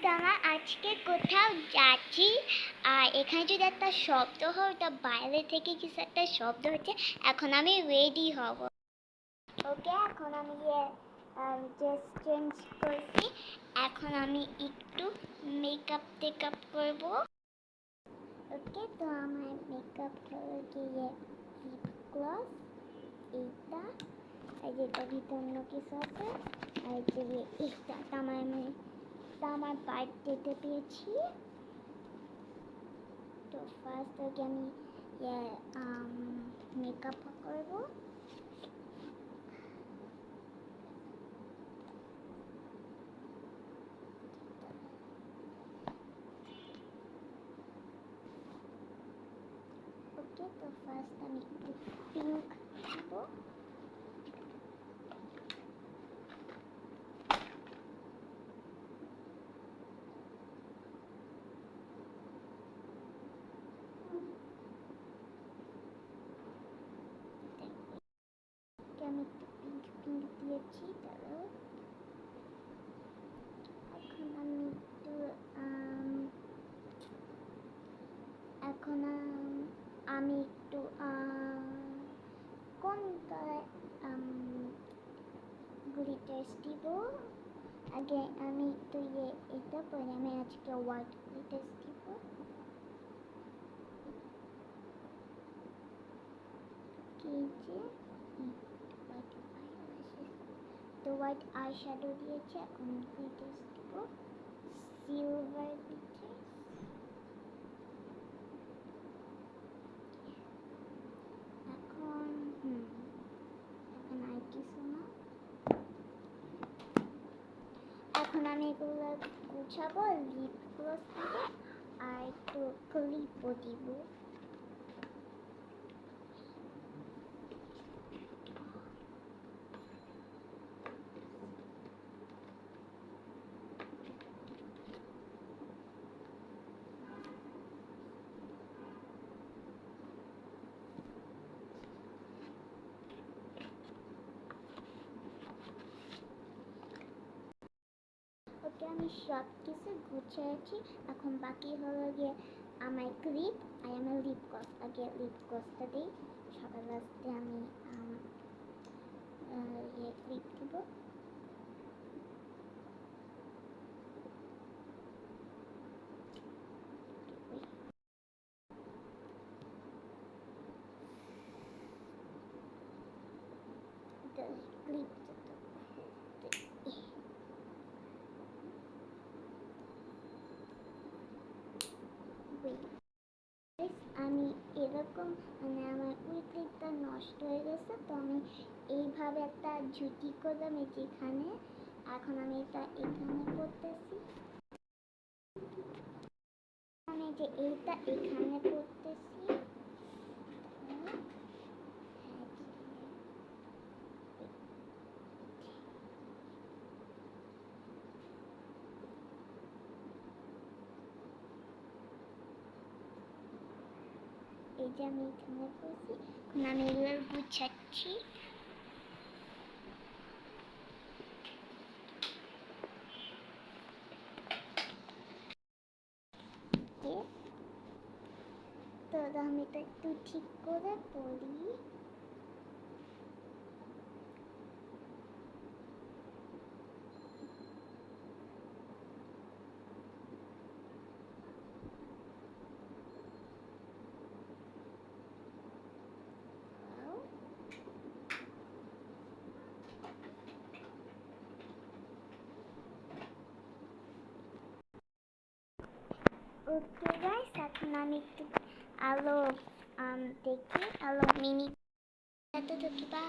তো আমরা আজকে কোথাও যাচ্ছি, আর এখানে যদি একটা শব্দ হয় ওটা বাইরে থেকে কিছু একটা শব্দ হচ্ছে। এখন আমি রেডি হব। ওকে, এখন আমি ড্রেস চেঞ্জ করছি। এখন আমি একটু মেকআপ করব। ওকে, তো আমার মেকআপ হলো গিয়ে লিপ গ্লস, এইটা, আর যেটা ভিতর অন্য কিছু আছে, আর যে এইটা আমার বার্থডেতে পেয়েছি। তো ফার্স্ট আগে আমি মেকআপ করব। ওকে, তো ফার্স্ট আমি একটু পিঙ্ক দিব। আমি একটু পিঙ্ক দিয়েছি। তারপর এখন আমি একটু এখন আমি একটু কোন গ্লিটার্স দিব। আগে আমি একটু এটা পরে আমি আজকে হোয়াইট গ্লিটার্স দিব। কি যে তো হোয়াইট আই শ্যাডো দিয়েছি, এখন গ্লিটার্স দিব, সিলভার গ্লিটার্স। এখন এখন আর কিছু না। এখন আমি এগুলো গুছাবো, লিপ গ্লস দিব আর একটু ক্লিপও দিব। ওকে, আমি সব কিছু গুছিয়েছি। এখন বাকি হলো গিয়ে আমার ক্লিপ আর আমার লিপ গ্লস। আগে লিপ গ্লসটা দিই, সবার লাস্টে আমি ক্লিপ দিব। ক্লিপ আমি এরকম আমার ওই ক্লিপটা নষ্ট হয়ে গেছে, তো আমি এইভাবে একটা ঝুটি করলাম যেখানে। এখন আমি এটা এখানে করতেছি, আমি যে এইটা এখানে করতেছি। এই যে আমি এখানে করছি, এখন আমি এগুলো গুছাচ্ছি। তো আমি এটা একটু ঠিক করে পড়ি। ওকে গাইস, এখন আমি একটু আলো দেখি, আলো মিনি এত ঢুকি বা